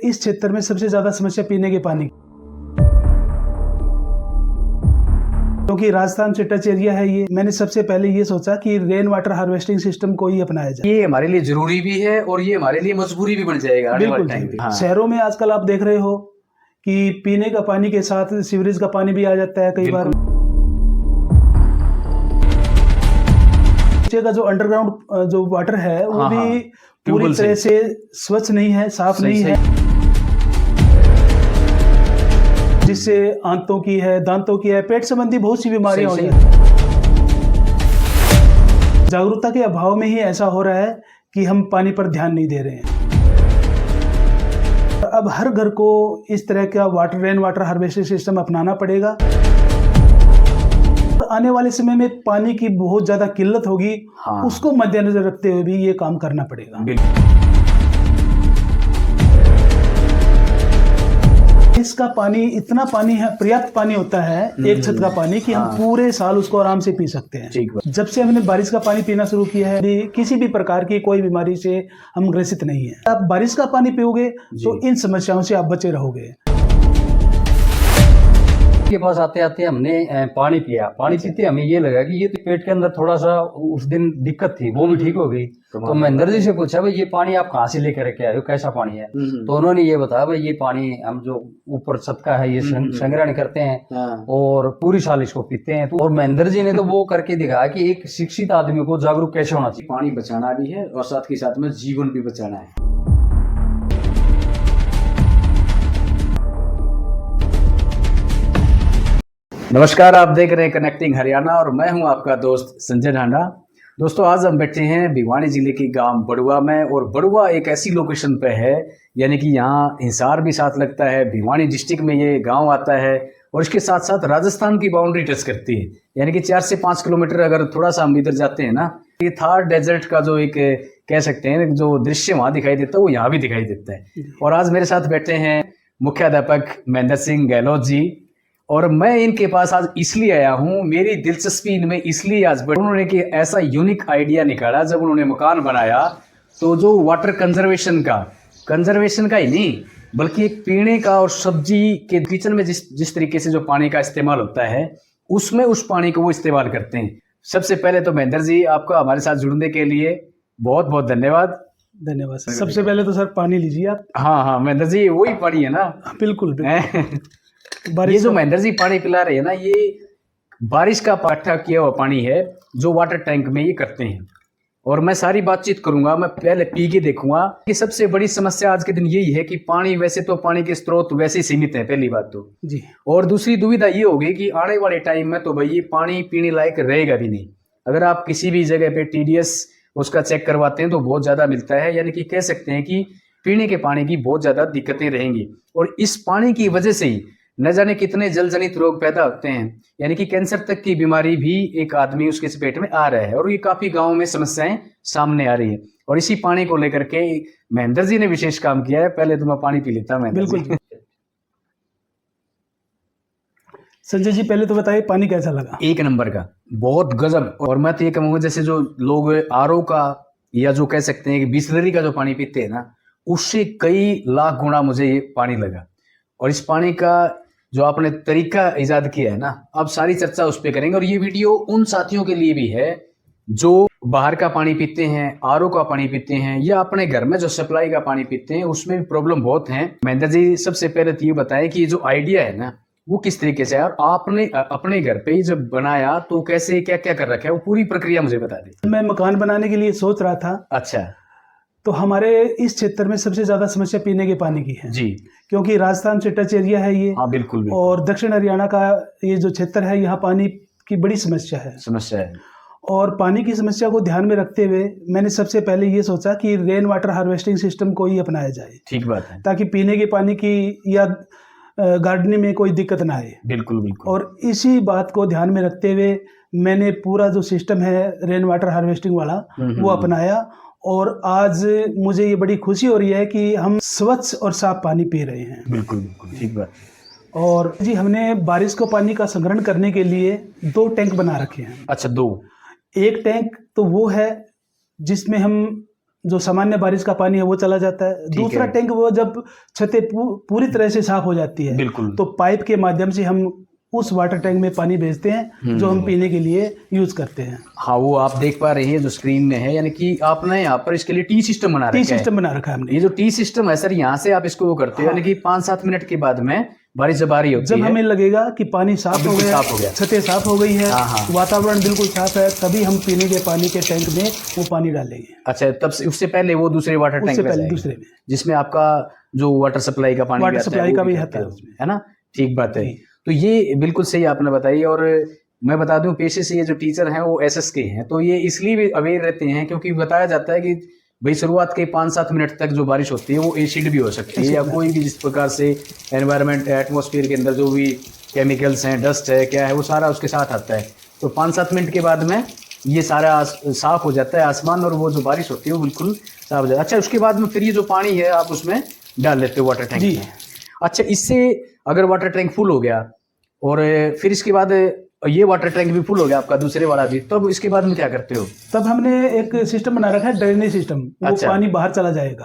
इस क्षेत्र में सबसे ज़्यादा समस्या पीने के पानी की, क्योंकि राजस्थान से टच एरिया है ये। मैंने सबसे पहले ये सोचा कि रेन वाटर हार्वेस्टिंग सिस्टम को ही अपनाया जाए। ये हमारे लिए जरूरी भी है और ये हमारे लिए मजबूरी भी बन जाएगा आने वाले टाइम पे। हाँ। शहरों में आजकल आप देख रहे हो कि पीने का पानी के साथ सीवरेज का पानी भी आ जाता है कई बार। नीचे का जो अंडरग्राउंड जो वाटर है वो भी पूरी तरह से स्वच्छ नहीं है, साफ नहीं है, जिससे आंतों की है, दांतों की है, पेट संबंधी बहुत सी बीमारियां हो जाती हैं। जागरूकता के अभाव में ही ऐसा हो रहा है कि हम पानी पर ध्यान नहीं दे रहे हैं। अब हर घर को इस तरह का रेन वाटर हार्वेस्टिंग सिस्टम अपनाना पड़ेगा। आने वाले समय में पानी की बहुत ज्यादा किल्लत होगी, उसको मद्देनजर रखते हुए भी ये काम करना पड़ेगा। इसका पानी इतना पानी है, पर्याप्त पानी होता है एक छत का पानी कि हम पूरे साल उसको आराम से पी सकते हैं। जब से हमने बारिश का पानी पीना शुरू किया है, किसी भी प्रकार की कोई बीमारी से हम ग्रसित नहीं है। आप बारिश का पानी पियोगे तो इन समस्याओं से आप बचे रहोगे। के पास आते आते हमने पानी पिया, पानी पीते हमें ये लगा कि ये तो पेट के अंदर थोड़ा सा उस दिन दिक्कत थी, वो भी ठीक हो गई। तो महेंद्र जी से पूछा भाई ये पानी आप कहाँ से लेकर के आए हो, कैसा पानी है? तो उन्होंने ये बताया भाई ये पानी हम जो ऊपर छत का है ये संग्रहण करते हैं और पूरी साल इसको पीते हैं। और महेंद्र जी ने तो वो करके दिखाया कि एक शिक्षित आदमी को जागरूक कैसे होना चाहिए। पानी बचाना भी है और साथ के साथ में जीवन भी बचाना है। नमस्कार, आप देख रहे हैं कनेक्टिंग हरियाणा और मैं हूं आपका दोस्त संजय ढांडा। दोस्तों, आज हम बैठे हैं भिवानी जिले के गांव बड़ुआ में और बड़ुआ एक ऐसी लोकेशन पे है, यानी कि यहाँ हिसार भी साथ लगता है, भिवानी डिस्ट्रिक्ट में ये गांव आता है और इसके साथ साथ राजस्थान की बाउंड्री टच करती है। यानी कि 4 से 5 किलोमीटर अगर थोड़ा सा हम इधर जाते हैं ना, ये थार डेजर्ट का जो एक कह सकते हैं जो दृश्य वहाँ दिखाई देता है वो यहाँ भी दिखाई देता है। और आज मेरे साथ बैठे हैं मुख्याध्यापक महेंद्र सिंह गहलोत जी, और मैं इनके पास आज इसलिए आया हूँ, मेरी दिलचस्पी इनमें इसलिए आज बढ़ी। उन्होंने कि ऐसा यूनिक आइडिया निकाला जब उन्होंने मकान बनाया, तो जो वाटर कंजर्वेशन का ही नहीं बल्कि एक पीने का और सब्जी के किचन में जिस तरीके से जो पानी का इस्तेमाल होता है उसमें उस पानी को वो इस्तेमाल करते हैं। सबसे पहले तो महेंद्र जी, आपका हमारे साथ जुड़ने के लिए बहुत बहुत धन्यवाद। धन्यवाद सर। सबसे पहले तो सर पानी लीजिए आप। हाँ महेंद्र जी, वही पानी है ना? बिल्कुल। ये जो महेंद्र जी पानी पिला रहे हैं ना, ये बारिश का इकट्ठा किया हुआ पानी है जो वाटर टैंक में ये करते हैं। और मैं सारी बातचीत करूंगा, मैं पहले पी के देखूंगा कि सबसे बड़ी समस्या आज के दिन यही है कि पानी, वैसे तो पानी के स्रोत वैसे ही सीमित है, पहली बात तो जी। और दूसरी दुविधा ये होगी कि आने वाले टाइम में तो भाई ये पानी पीने लायक रहेगा भी नहीं। अगर आप किसी भी जगह पे TDS उसका चेक करवाते हैं तो बहुत ज्यादा मिलता है, यानी कि कह सकते हैं कि पीने के पानी की बहुत ज्यादा दिक्कतें रहेंगी। और इस पानी की वजह से ही न जाने कितने जल जनित रोग पैदा होते हैं, यानी कि कैंसर तक की बीमारी भी एक आदमी उसके पेट में आ रहा है। और ये काफी गांवों में समस्याएं सामने आ रही है और इसी पानी को लेकर के महेंद्र जी ने विशेष काम किया है। पहले तो मैं पानी पी लेता हूं। बिल्कुल संजय जी, पहले तो बताइए पानी कैसा लगा? एक नंबर का, बहुत गजब। और मैं तो ये कहूँगा जैसे जो लोग RO का या जो कह सकते हैं कि बिसलरी का जो पानी पीते हैं ना, उससे कई लाख गुना मुझे ये पानी लगा। और इस पानी का जो आपने तरीका इजाद किया है ना, अब सारी चर्चा उस पर करेंगे। और ये वीडियो उन साथियों के लिए भी है जो बाहर का पानी पीते हैं, RO का पानी पीते हैं या अपने घर में जो सप्लाई का पानी पीते हैं, उसमें भी प्रॉब्लम बहुत है। महेंद्र जी, सबसे पहले तो ये बताएं कि ये जो आइडिया है ना वो किस तरीके से है और आपने अपने घर पे ही जब बनाया तो कैसे, क्या क्या कर रखा है, वो पूरी प्रक्रिया मुझे बता दें। मैं मकान बनाने के लिए सोच रहा था। अच्छा। तो हमारे इस क्षेत्र में सबसे ज्यादा समस्या पीने के पानी की है जी, क्योंकि राजस्थान से टच एरिया है ये। हाँ बिल्कुल। और दक्षिण हरियाणा का ये जो क्षेत्र है, यहाँ पानी की बड़ी समस्या है। और पानी की समस्या को ध्यान में रखते हुए मैंने सबसे पहले ये सोचा कि रेन वाटर हार्वेस्टिंग सिस्टम को ही अपनाया जाए। ठीक बात है। ताकि पीने के पानी की या गार्डनिंग में कोई दिक्कत ना आए। बिल्कुल। और इसी बात को ध्यान में रखते हुए मैंने पूरा जो सिस्टम है रेन वाटर हार्वेस्टिंग वाला वो अपनाया। और आज मुझे ये बड़ी खुशी हो रही है कि हम स्वच्छ और साफ पानी पी रहे हैं। बिल्कुल, ठीक बात। और जी, हमने बारिश को पानी का संग्रहण करने के लिए 2 टैंक बना रखे हैं। अच्छा, 2। एक टैंक तो वो है जिसमें हम जो सामान्य बारिश का पानी है वो चला जाता है। दूसरा टैंक वो जब छतें पूरी तरह से साफ हो जाती है बिल्कुल, तो पाइप के माध्यम से हम उस वाटर टैंक में पानी भेजते हैं जो हम पीने के लिए यूज करते हैं। हाँ, वो आप देख पा रही है जो स्क्रीन में है, यानी कि आपने यहाँ पर इसके लिए टी सिस्टम बना रखा है। टी सिस्टम बना रखा है हमने। ये जो टी सिस्टम है सर, यहाँ से आप इसको वो करते हो, यानी कि 5-7 मिनट के बाद में बारिश जब आ रही होती है, जब हमें लगेगा कि पानी साफ हो गया, छतें साफ हो गई है, वातावरण बिल्कुल साफ है, तभी हम पीने के पानी के टैंक में वो पानी डालेंगे। अच्छा, तब से उससे पहले वो दूसरे वाटर टैंक में, दूसरे में, जिसमें आपका जो वाटर सप्लाई का पानी, वाटर सप्लाई का भी आता है ना। ठीक बात है। तो ये बिल्कुल सही आपने बताई। और मैं बता दूं, पेशे से ये जो टीचर हैं वो एसएस के हैं, तो ये इसलिए भी अवेयर रहते हैं क्योंकि बताया जाता है कि भाई शुरुआत के 5-7 मिनट तक जो बारिश होती है वो एसिड भी हो सकती है, या कोई भी जिस प्रकार से एनवायरनमेंट, एटमॉस्फेयर के अंदर जो भी केमिकल्स हैं, डस्ट है, क्या है, वो सारा उसके साथ आता है। तो 5-7 मिनट के बाद में ये सारा साफ हो जाता है आसमान, और वो जो बारिश होती है वो बिल्कुल साफ हो जाता है। अच्छा, उसके बाद में फिर ये जो पानी है आप उसमें डाल लेते हो वाटर टैंक में। अच्छा, इससे अगर वाटर टैंक फुल हो गया और फिर इसके बाद ये वाटर टैंक भी फुल हो गया आपका, दूसरे वाला भी, तब इसके बाद में क्या करते हो? तब हमने एक सिस्टम बना रखा है, ड्रेनेज सिस्टम। वो पानी बाहर चला जाएगा,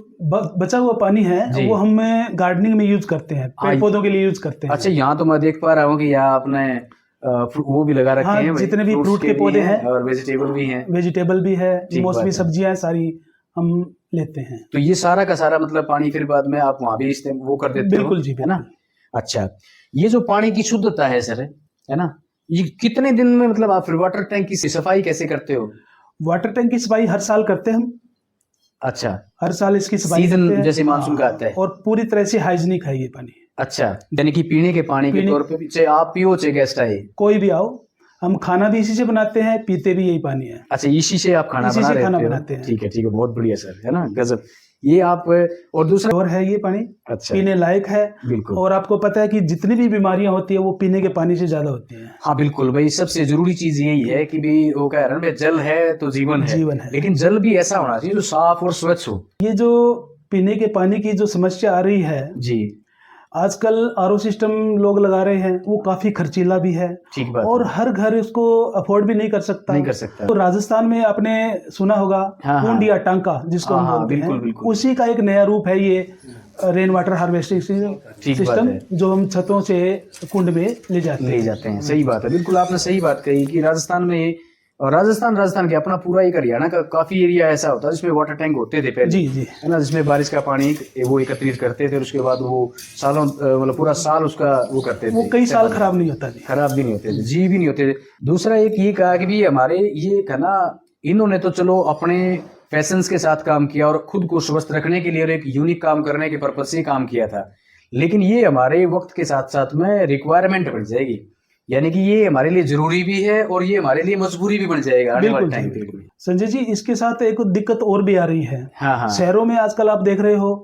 बचा हुआ पानी है वो हम गार्डनिंग में यूज करते हैं, पेड़ पौधों के लिए यूज करते हैं। अच्छा, यहाँ तो मैं देख पा रहा हूँ कि यहाँ आपने वो भी लगा रखे हैं, जितने भी फ्रूट के पौधे हैं और वेजिटेबल भी हैं, वेजिटेबल भी है, मौसमी सब्जियां सारी हम लेते हैं। तो ये सारा का सारा मतलब पानी फिर बाद में आप वहाँ भी वो कर देते हो? बिल्कुल जी, है ना। अच्छा, ये जो पानी की शुद्धता है सर, है ना, ये कितने दिन में मतलब आप फिर वाटर टैंक की सफाई कैसे करते हो? वाटर टैंक की सफाई हर साल करते हैं हम। अच्छा, हर साल इसकी सफाई सीजन जैसे मानसून का आता है, और पूरी तरह से हाइजीनिक है ये पानी। अच्छा, यानी कि पीने के पानी के तौर पे चाहे आप पियो चाहे गेस्ट आए, कोई भी आओ, हम खाना भी इसी से बनाते हैं, पीते भी यही पानी है। अच्छा, इसी से आप खाना बनाते हैं। ठीक है, ठीक है, बहुत बढ़िया सर, है ना, गजब। ये आप, और दूसरा और है ये पानी अच्छा पीने लायक है। बिल्कुल। और आपको पता है कि जितनी भी बीमारियां होती है वो पीने के पानी से ज्यादा होती हैं। हाँ बिल्कुल भाई, सबसे जरूरी चीज यही है कि भी वो कह रहे हैं जल है तो जीवन है, लेकिन जल भी ऐसा होना चाहिए जो साफ और स्वच्छ हो। ये जो पीने के पानी की जो समस्या आ रही है जी, आजकल आरओ सिस्टम लोग लगा रहे हैं, वो काफी खर्चीला भी है। ठीक बात और है। हर घर इसको अफोर्ड भी नहीं कर सकता। तो राजस्थान में आपने सुना होगा कुंड या टांका जिसको हम बोलते हैं, उसी का एक नया रूप है ये रेन वाटर हार्वेस्टिंग सिस्टम, जो हम छतों से कुंड में ले जाते हैं। सही बात है, बिल्कुल आपने सही बात कही कि राजस्थान में, और राजस्थान के अपना पूरा एक हरियाणा का काफी एरिया ऐसा होता है जिसमें वाटर टैंक होते थे पहले, जी जी, है ना, जिसमें बारिश का पानी वो एकत्रित करते थे, और उसके बाद वो सालों मतलब पूरा साल उसका वो करते थे, वो कई साल खराब नहीं होता जी, खराब भी नहीं होते थे, जी भी नहीं होते थे। दूसरा एक ये कहा कि भी हमारे ये है ना, इन्होंने तो चलो अपने फैशंस के साथ काम किया और खुद को स्वस्थ रखने के लिए और एक यूनिक काम करने के पर्पज से काम किया था, लेकिन ये हमारे वक्त के साथ साथ में रिक्वायरमेंट बन जाएगी, यानी कि ये हमारे लिए जरूरी भी है और ये हमारे लिए मजबूरी भी बन जाएगा आने वाले टाइम पे। संजय जी, इसके साथ एक दिक्कत और भी आ रही है। हाँ। शहरों में आजकल आप देख रहे हो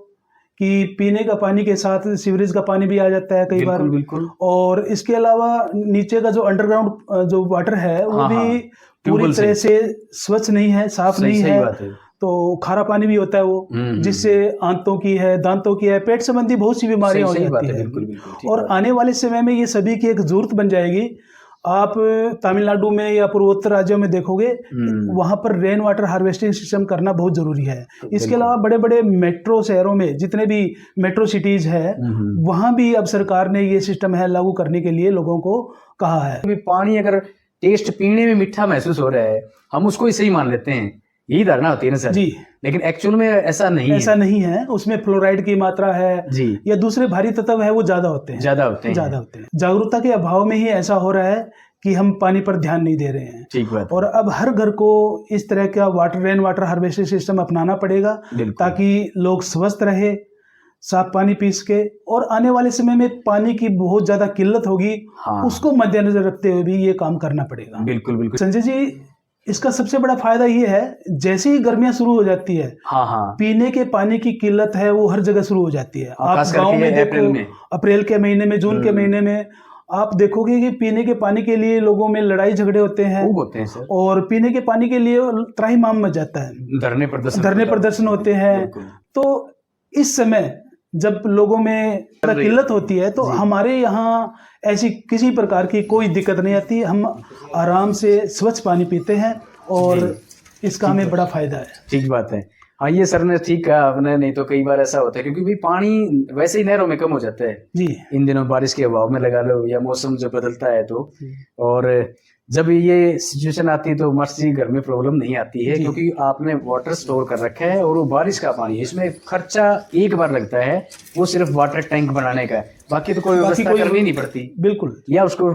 कि पीने का पानी के साथ सीवरेज का पानी भी आ जाता है कई बार। बिल्कुल। और इसके अलावा नीचे का जो अंडरग्राउंड जो वाटर है वो भी पूरी तरह से स्वच्छ नहीं है, साफ नहीं है, तो खारा पानी भी होता है वो, जिससे आंतों की है, दांतों की है, पेट संबंधी बहुत सी बीमारियां हो जाती है। और आने वाले समय में ये सभी की एक जरूरत बन जाएगी। आप तमिलनाडु में या पूर्वोत्तर राज्यों में देखोगे, वहां पर रेन वाटर हार्वेस्टिंग सिस्टम करना बहुत जरूरी है। इसके अलावा बड़े बड़े मेट्रो शहरों में, जितने भी मेट्रो सिटीज है, वहां भी अब सरकार ने ये सिस्टम है लागू करने के लिए लोगों को कहा है। पानी अगर टेस्ट पीने में मीठा महसूस हो रहा है, हम उसको ही सही मान लेते हैं, यही धारणा होती है ना सर जी, लेकिन एक्चुअल में ऐसा नहीं है। उसमें फ्लोराइड की मात्रा है जी, या दूसरे भारी तत्व है वो ज्यादा होते हैं। जागरूकता के अभाव में ही ऐसा हो रहा है कि हम पानी पर ध्यान नहीं दे रहे हैं। ठीक बात। और अब हर घर को इस तरह का रेन वाटर हार्वेस्टिंग सिस्टम अपनाना पड़ेगा, ताकि लोग स्वस्थ रहे, साफ पानी पी सके। और आने वाले समय में पानी की बहुत ज्यादा किल्लत होगी, उसको मद्देनजर रखते हुए भी ये काम करना पड़ेगा। बिल्कुल। संजय जी, इसका सबसे बड़ा फायदा ये है, जैसे ही गर्मियां शुरू हो जाती है, पीने के पानी की किल्लत है वो हर जगह शुरू हो जाती है। आप गांव में देखो, अप्रैल के महीने में, जून के महीने में आप देखोगे कि पीने के पानी के लिए लोगों में लड़ाई झगड़े होते हैं सर। और पीने के पानी के लिए त्राहिमाम मच जाता है, धरने प्रदर्शन होते हैं। तो इस समय जब लोगों में किल्लत होती है तो हमारे यहाँ ऐसी किसी प्रकार की कोई दिक्कत नहीं आती, हम आराम से स्वच्छ पानी पीते हैं और इसका हमें बड़ा फायदा है। ठीक बात है। हाँ, ये सर ने ठीक कहा आपने, नहीं तो कई बार ऐसा होता है क्योंकि भाई पानी वैसे ही नहरों में कम हो जाता है जी। इन दिनों बारिश के अभाव में लगा लो, या मौसम जो बदलता है तो। और जब ये सिचुएशन आती है तो मर्स जी घर में प्रॉब्लम नहीं आती है, क्योंकि आपने वाटर स्टोर कर रखा है और वो बारिश का पानी है, इसमें खर्चा एक बार लगता है, वो सिर्फ वाटर टैंक बनाने का है, बाकी तो कोई व्यवस्था करनी नहीं पड़ती। बिल्कुल। या उसको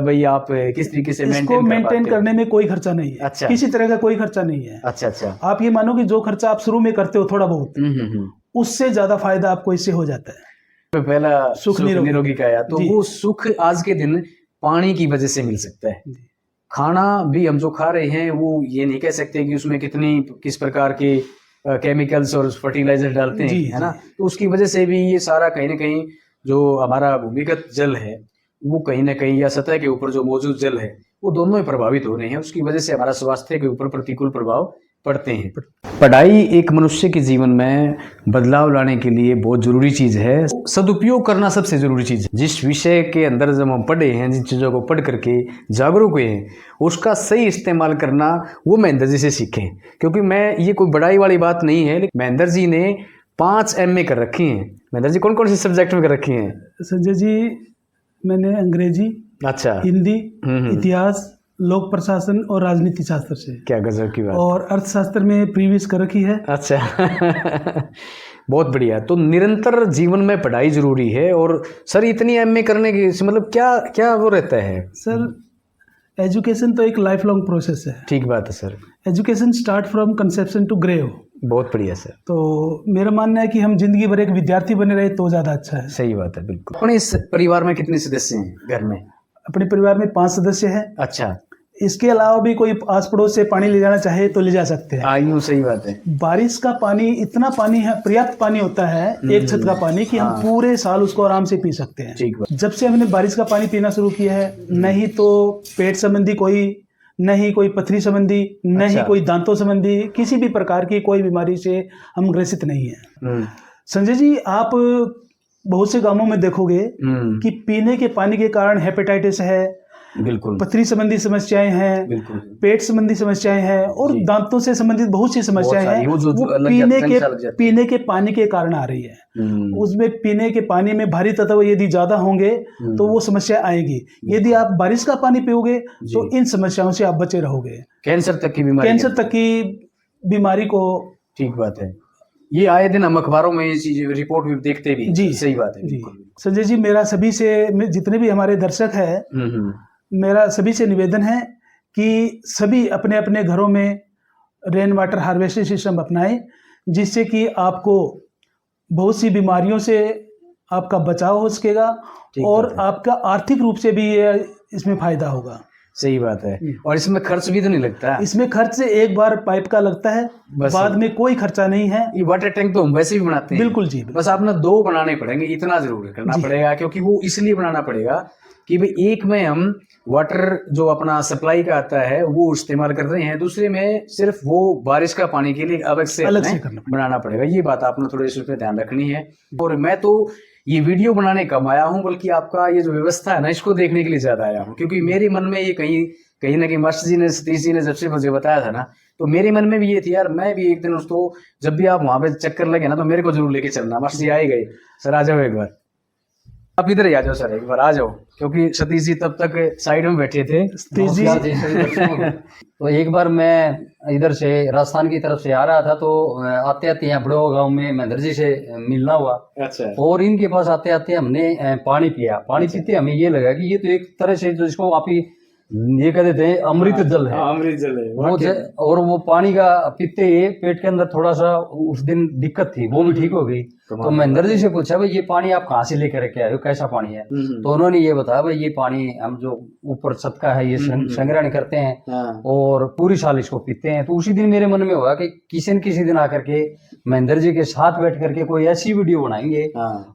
भाई आप किस तरीके से इसको मेंटेन करने में कोई खर्चा नहीं है। अच्छा। किसी तरह का कोई खर्चा नहीं है। अच्छा अच्छा। आप ये मानो कि जो खर्चा आप शुरू में करते हो थोड़ा बहुत, उससे ज्यादा फायदा आपको इससे हो जाता है। पहला सुख निरोगी का आया, तो वो सुख आज के दिन पानी की वजह से मिल सकता है। खाना भी हम जो खा रहे हैं वो ये नहीं कह सकते कि उसमें किस प्रकार के केमिकल्स और फर्टिलाइजर डालते हैं, है ना, तो उसकी वजह से भी ये सारा कहीं ना कहीं जो हमारा भूमिगत जल है वो कहीं ना कहीं, या सतह के ऊपर जो मौजूद जल है, वो दोनों ही प्रभावित हो रहे हैं। उसकी वजह से हमारा स्वास्थ्य के ऊपर प्रतिकूल प्रभाव पड़ते हैं। पढ़ाई एक मनुष्य के जीवन में बदलाव लाने के लिए बहुत जरूरी चीज है। सदुपयोग करना सबसे जरूरी चीज है। जिस विषय के अंदर जब हम पढ़े हैं, जिन चीजों को पढ़ करके जागरूक हुए हैं, उसका सही इस्तेमाल करना वो महेंद्र जी से सीखें। क्योंकि मैं, ये कोई बड़ाई वाली बात नहीं है, लेकिन महेंद्र जी ने 5 MA कर रखी हैं। महेंद्र जी कौन कौन से सब्जेक्ट में कर रखी हैं? संजय जी, मैंने अंग्रेजी, अच्छा, हिंदी, इतिहास, लोक प्रशासन और राजनीति शास्त्र से। क्या गजब की बात। और अर्थशास्त्र में प्रीवियस कर रखी है। अच्छा बहुत बढ़िया। तो निरंतर जीवन में पढ़ाई जरूरी है। और सर इतनी MA करने की मतलब क्या क्या वो रहता है? सर एजुकेशन तो एक लाइफ लॉन्ग प्रोसेस है। ठीक बात है sir. Education start from conception to grave. बहुत बढ़िया सर। तो मेरा मानना है कि हम जिंदगी भर एक विद्यार्थी बने रहे तो ज्यादा अच्छा है। सही बात है, बिल्कुल। अपने इस परिवार में कितने सदस्य हैं घर में? अपने परिवार में 5 सदस्य हैं। अच्छा। इसके अलावा भी कोई आस पड़ोस से पानी ले जाना चाहे तो ले जा सकते हैं। आयु, सही बात है। बारिश का पानी इतना पानी है, पर्याप्त पानी होता है एक छत का पानी, कि हम पूरे साल उसको आराम से पी सकते हैं। ठीक बात। जब से हमने बारिश का पानी पीना शुरू किया है, नहीं तो पेट संबंधी कोई, नहीं कोई पथरी संबंधी, नहीं कोई दांतों संबंधी, किसी भी प्रकार की कोई बीमारी से हम ग्रसित नहीं है। संजय जी, आप बहुत से गांवों में देखोगे कि पीने के पानी के कारण हेपेटाइटिस है, बिल्कुल, पथरी संबंधी समस्याएं हैं, बिल्कुल, पेट संबंधी समस्याएं हैं, और दांतों से संबंधित बहुत सी समस्याएं हैं। वो पीने के पानी के कारण आ रही है। उसमें पीने के पानी में भारी तत्व यदि ज्यादा होंगे तो वो समस्या आएगी। यदि आप बारिश का पानी पियोगे तो इन समस्याओं से आप बचे रहोगे। कैंसर तक की बीमारी को। ठीक बात है। ये आए दिन हम अखबारों में ये चीज रिपोर्ट भी देखते भी। जी, सही बात है। जी संजय जी, मेरा सभी से, जितने भी हमारे दर्शक है, मेरा सभी से निवेदन है कि सभी अपने अपने घरों में रेन वाटर हार्वेस्टिंग सिस्टम अपनाएं, जिससे कि आपको बहुत सी बीमारियों से आपका बचाव हो सकेगा और आपका आर्थिक रूप से भी इसमें फायदा होगा। सही बात है। और इसमें खर्च भी तो नहीं लगता। इसमें खर्च से एक बार पाइप का लगता है, बाद में कोई खर्चा नहीं है। ये वाटर टैंक तो हम वैसे भी बनाते हैं। बिल्कुल जी। बस आपने 2 बनाने पड़ेंगे, इतना जरूर करना पड़ेगा, क्योंकि वो इसलिए बनाना पड़ेगा कि भाई एक में हम वाटर जो अपना सप्लाई का आता है वो इस्तेमाल कर रहे हैं, दूसरे में सिर्फ वो बारिश का पानी के लिए अलग से बनाना पड़ेगा। ये बात आपने थोड़ी इस पे ध्यान रखनी है। और मैं तो ये वीडियो बनाने कम आया हूँ, बल्कि आपका ये जो व्यवस्था है ना, इसको देखने के लिए ज्यादा आया हूँ, क्योंकि मेरे मन में ये कहीं ना कहीं मास्टर जी ने, सतीश जी ने जब से मुझे बताया था ना, तो मेरे मन में भी ये थी यार, मैं भी एक दिन उसको, जब भी आप वहां पे चक्कर लगे ना, तो मेरे को जरूर लेके चलना। मास्टर जी आए गए, सर आ जाओ एक बार, आप इधर ही आ जाओ सर, एक बार आ जाओ, क्योंकि सतीश जी तब तक साइड में बैठे थे। सतीश जी तो एक बार मैं इधर से राजस्थान की तरफ से आ रहा था, तो आते आते यहाँ बड़ो गांव में महेंद्र जी से मिलना हुआ। अच्छा। और इनके पास आते आते हमने पानी पिया। पानी पीते हमें ये लगा कि ये तो एक तरह से जिसको आप ये कहते थे अमृत जल है। अमृत जल है और वो पानी का पीते ही पेट के अंदर थोड़ा सा उस दिन दिक्कत थी, वो भी ठीक हो गई। तो महेंद्र जी से पूछा भाई ये पानी आप कहाँ से लेकर के आए हो, कैसा पानी है? तो उन्होंने ये बताया भाई ये पानी हम जो ऊपर छत का है ये संग्रहण करते हैं और पूरी साल इसको पीते हैं। तो उसी दिन मेरे मन में हुआ कि किसी न किसी दिन आकर के महेंद्र जी के साथ बैठ करके कोई ऐसी वीडियो बनाएंगे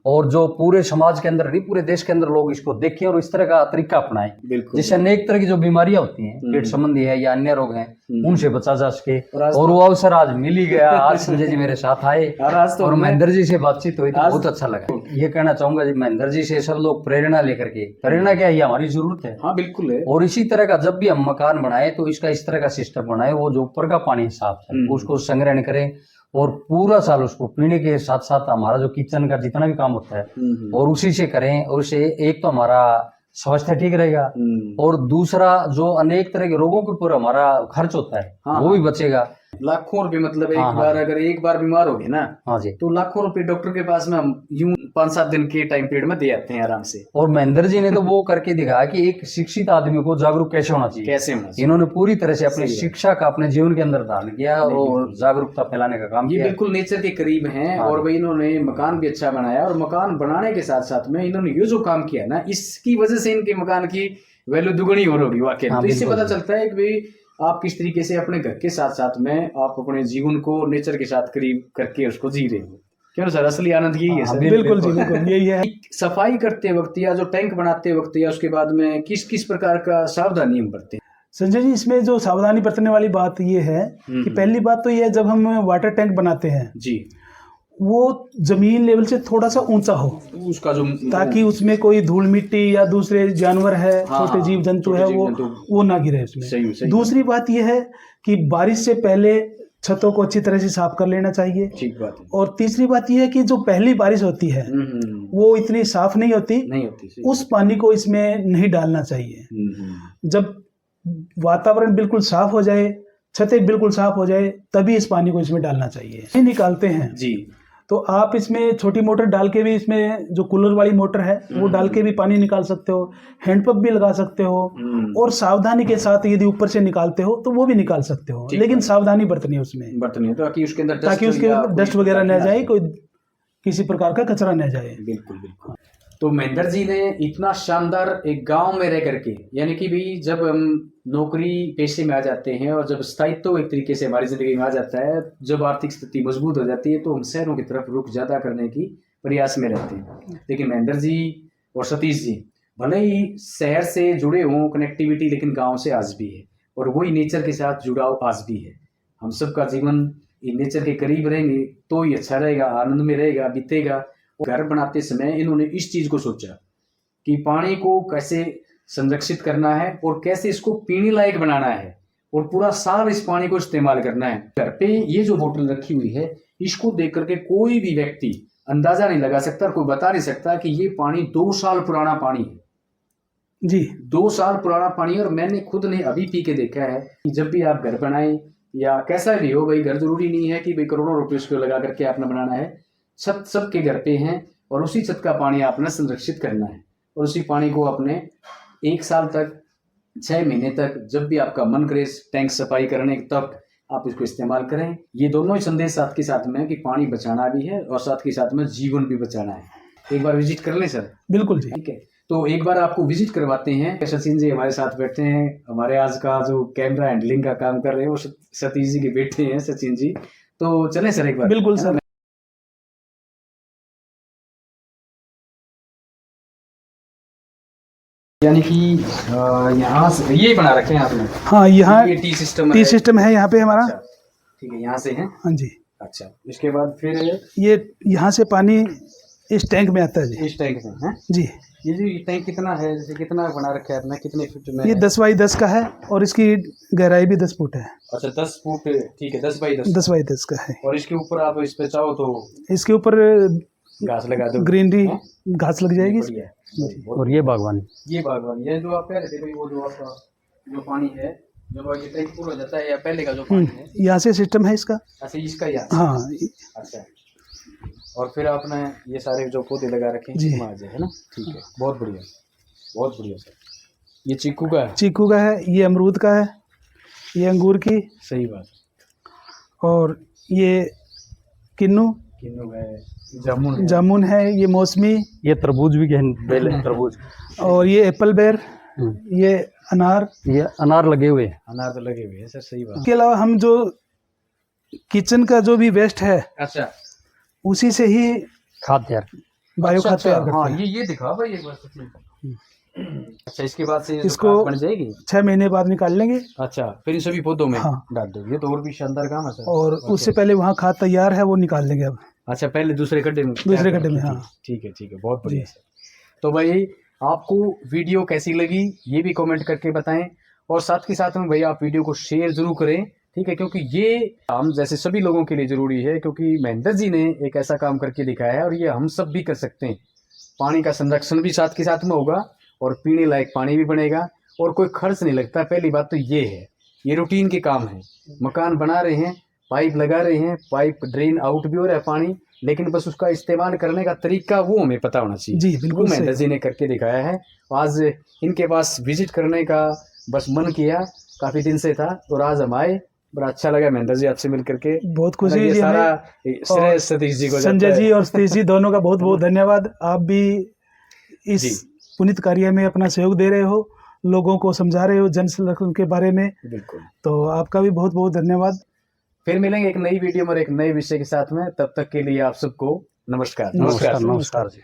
और जो पूरे समाज के अंदर नहीं, पूरे देश के अंदर लोग इसको देखें और इस तरह का तरीका अपनाएं, जिससे अनेक तरह की जो बीमारियां होती हैं, पेट संबंधी है या अन्य रोग हैं, उनसे बचा जा सके। और वो अवसर आज मिल ही गया। आज संजय जी मेरे साथ आए और महेंद्र जी से बातचीत हुई तो बहुत अच्छा लगा। ये कहना चाहूंगा जी, महेंद्र जी से सब लोग प्रेरणा लेकर के, प्रेरणा क्या है, हमारी जरूरत है। हाँ बिल्कुल है। और इसी तरह का जब भी हम मकान बनाए तो इसका इस तरह का सिस्टम बनाए, वो जो ऊपर का पानी साफ है उसको संग्रहण करें और पूरा साल उसको पीने के साथ साथ हमारा जो किचन का जितना भी काम होता है और उसी से करें, और उससे एक तो हमारा स्वास्थ्य ठीक रहेगा और दूसरा जो अनेक तरह के रोगों के ऊपर हमारा खर्च होता है वो भी बचेगा। लाखों रुपए मतलब एक बार अगर एक बार बीमार हो गए ना, हाँ जी, तो लाखों रुपए डॉक्टर के पास में हम यूं 5-7 दिन के टाइम पीरियड में दे आते हैं आराम से। और महेंद्र जी ने तो वो करके दिखाया कि एक शिक्षित आदमी को जागरूक कैसे होना चाहिए, कैसे होना चाहिए। इन्होंने पूरी तरह से अपनी शिक्षा का अपने जीवन के अंदर धारण किया और जागरूकता फैलाने का काम ये किया। बिल्कुल नेचर के करीब हैं और भाई इन्होंने मकान भी अच्छा बनाया और मकान बनाने के साथ साथ में इन्होंने ये जो काम किया ना, इसकी वजह से इनके मकान की वैल्यू दुगनी हो रही वाकई। तो इससे पता चलता है कि भाई आप किस तरीके से अपने घर के साथ साथ में आप अपने जीवन को नेचर के साथ करीब करके उसको जी रहे हो। क्यों सर, असली आनंद यही है सर। बिल्कुल जी, बिल्कुल यही है। सफाई करते वक्त या जो टैंक बनाते वक्त या उसके बाद में किस किस प्रकार का सावधानी हम बरतें? संजय जी, इसमें जो सावधानी बरतने वाली बात ये है कि पहली बात तो ये है, जब हम वाटर टैंक बनाते हैं जी, वो जमीन लेवल से थोड़ा सा ऊंचा हो, उसका जो ताकि उसमें कोई धूल मिट्टी या दूसरे जानवर है, छोटे जीव जंतु है, वो ना गिरे उसमें। सही। दूसरी बात यह है कि बारिश से पहले छतों को अच्छी तरह से साफ कर लेना चाहिए। ठीक बात है। और तीसरी बात यह है कि जो पहली बारिश होती है वो इतनी साफ नहीं होती, उस पानी को इसमें नहीं डालना चाहिए। जब वातावरण बिल्कुल साफ हो जाए, छतें बिल्कुल साफ हो जाए, तभी इस पानी को इसमें डालना चाहिए। निकालते हैं जी, तो आप इसमें छोटी मोटर डाल के भी, इसमें जो कूलर वाली मोटर है वो डाल के भी पानी निकाल सकते हो, हैंडपंप भी लगा सकते हो, और सावधानी के साथ यदि ऊपर से निकालते हो तो वो भी निकाल सकते हो, लेकिन सावधानी बरतनी है उसमें, ताकि उसके अंदर डस्ट वगैरह न जाए, कोई किसी प्रकार का कचरा न जाए। बिल्कुल। तो महेंद्र जी ने इतना शानदार एक गांव में रह करके, यानी कि भाई जब हम नौकरी पेशे में आ जाते हैं और जब स्थायित्व एक तरीके से हमारी जिंदगी में आ जाता है, जब आर्थिक स्थिति मजबूत हो जाती है, तो हम शहरों की तरफ रुख ज्यादा करने की प्रयास में रहते हैं। लेकिन महेंद्र जी और सतीश जी भले ही शहर से जुड़े हों, कनेक्टिविटी लेकिन गाँव से आज भी है, और वही नेचर के साथ जुड़ाव आज भी है। हम सबका जीवन नेचर के करीब रहेंगे तो ही अच्छा रहेगा, आनंद में रहेगा, बीतेगा। घर बनाते समय इन्होंने इस चीज को सोचा कि पानी को कैसे संरक्षित करना है और कैसे इसको पीने लायक बनाना है, और पूरा साल इस पानी को इस्तेमाल करना है। घर पे ये जो बोतल रखी हुई है, इसको देख करके कोई भी व्यक्ति अंदाजा नहीं लगा सकता, कोई बता नहीं सकता कि ये पानी 2 साल पुराना पानी है। जी, 2 साल पुराना पानी। और मैंने खुद ने अभी पी के देखा है कि जब भी आप घर बनाएं या कैसा भी हो, भाई घर जरूरी नहीं है कि भाई करोड़ों रुपए उसको लगा करके आपने बनाना है। छत सबके घर पे हैं और उसी छत का पानी आपने संरक्षित करना है, और उसी पानी को अपने 1 साल तक, 6 महीने तक, जब भी आपका मन करे टैंक सफाई करने तक आप इसको इस्तेमाल करें। ये दोनों ही संदेश साथ के साथ में कि पानी बचाना भी है और साथ के साथ में जीवन भी बचाना है। एक बार विजिट कर लें सर? बिल्कुल जी, ठीक है। तो एक बार आपको विजिट करवाते हैं। सचिन जी हमारे साथ बैठे हैं, हमारे आज का जो कैमरा हैंडलिंग का काम कर रहे हैं वो सतीश जी के बेटे हैं, सचिन जी। तो चलें सर एक बार? बिल्कुल सर। यानी कि यहाँ से ये बना रखे हैं आपने? हाँ, यहाँ ये टी सिस्टम है यहाँ पे हमारा। अच्छा, ठीक है, यहाँ से है? हाँ जी। अच्छा, इसके बाद फिर ये यहाँ से पानी इस टैंक में आता है जी। इस टैंक में है जी। ये जो टैंक कितना है, जैसे कितना बना रखा है आपने, कितने फीट में? ये 10 बाई 10 का है और इसकी गहराई भी 10 फुट है। अच्छा, 10 फुट, ठीक है, 10 बाई 10। 10 बाई 10 का है। और इसके ऊपर आप इस पे चाहो तो इसके ऊपर घास लगा दो, ग्रीनरी घास लग जाएगी। और ये बागवानी, ये जो आप कह रहे थे भाई, वो जो आपका जो पानी है, जब ये टैंक फुल हो जाता है या पहले का जो पानी है, यहाँ से सिस्टम है इसका। अच्छा, इसका यहाँ? हाँ। अच्छा, और फिर आपने ये सारे जो पौधे लगा रखे हैं इसमें आ जाए, है ना? ठीक है, बहुत बढ़िया, बहुत बढ़िया सर। ये चीकू का है? चीकू का है, ये अमरूद का है, ये अंगूर की। सही बात। और ये किन्नू है, जामुन है, ये मौसमी, ये तरबूज भी बेल है, तरबूज। और ये एप्पल बेर, ये अनार, ये अनार लगे हुए हैं। अनार तो लगे हुए हैं सर, सही बात। इसके अलावा हम जो किचन का जो भी वेस्ट है, अच्छा, उसी से ही खाद तैयार, बायो खाद तैयार करते हाँ, हैं। ये दिखा भाई एक बार। अच्छा, इसके बाद से इसको बन जाएगी? 6 महीने बाद निकाल लेंगे। अच्छा, फिर इन सभी पौधों में हाँ। डाल दो। ये तो और भी शानदार काम है सर। और उससे पहले वहाँ खाद तैयार है, वो निकाल लेंगे अब। अच्छा, पहले दूसरे गड्ढे में? दूसरे गड्ढे में, हाँ। ठीक है, बहुत बढ़िया सर। तो भाई आपको वीडियो कैसी लगी ये भी कमेंट करके बताएं, और साथ के साथ में भाई आप वीडियो को शेयर जरूर करें, ठीक है, क्योंकि ये काम जैसे सभी लोगों के लिए जरूरी है, क्योंकि महेंद्र जी ने एक ऐसा काम करके दिखाया है और ये हम सब भी कर सकते हैं। पानी का संरक्षण भी साथ के साथ में होगा और पीने लायक पानी भी बनेगा और कोई खर्च नहीं लगता। पहली बात तो ये है, ये रूटीन के काम है। मकान बना रहे हैं, पाइप लगा रहे हैं, पाइप ड्रेन आउट भी हो रहा है पानी, लेकिन बस उसका इस्तेमाल करने का तरीका वो हमें पता होना चाहिए। जी बिल्कुल वो महेंद्र जी ने करके दिखाया है। आज इनके पास विजिट करने का बस मन किया, काफी दिन से था, और आज हम आए। बड़ा अच्छा लगा महेंद्र जी आपसे मिल करके। बहुत खुशी ये जी सारा हमें। श्रेय सतीश जी को संजय जाता जी है। और सतीश जी दोनों का बहुत बहुत धन्यवाद। आप भी जी। इस पुनीत कार्य में अपना सहयोग दे रहे हो, लोगों को समझा रहे हो जन संरक्षण के बारे में, बिल्कुल। तो आपका भी बहुत बहुत धन्यवाद। फिर मिलेंगे एक नई वीडियो और एक नए विषय के साथ में। तब तक के लिए आप सबको नमस्कार। नमस्कार जी।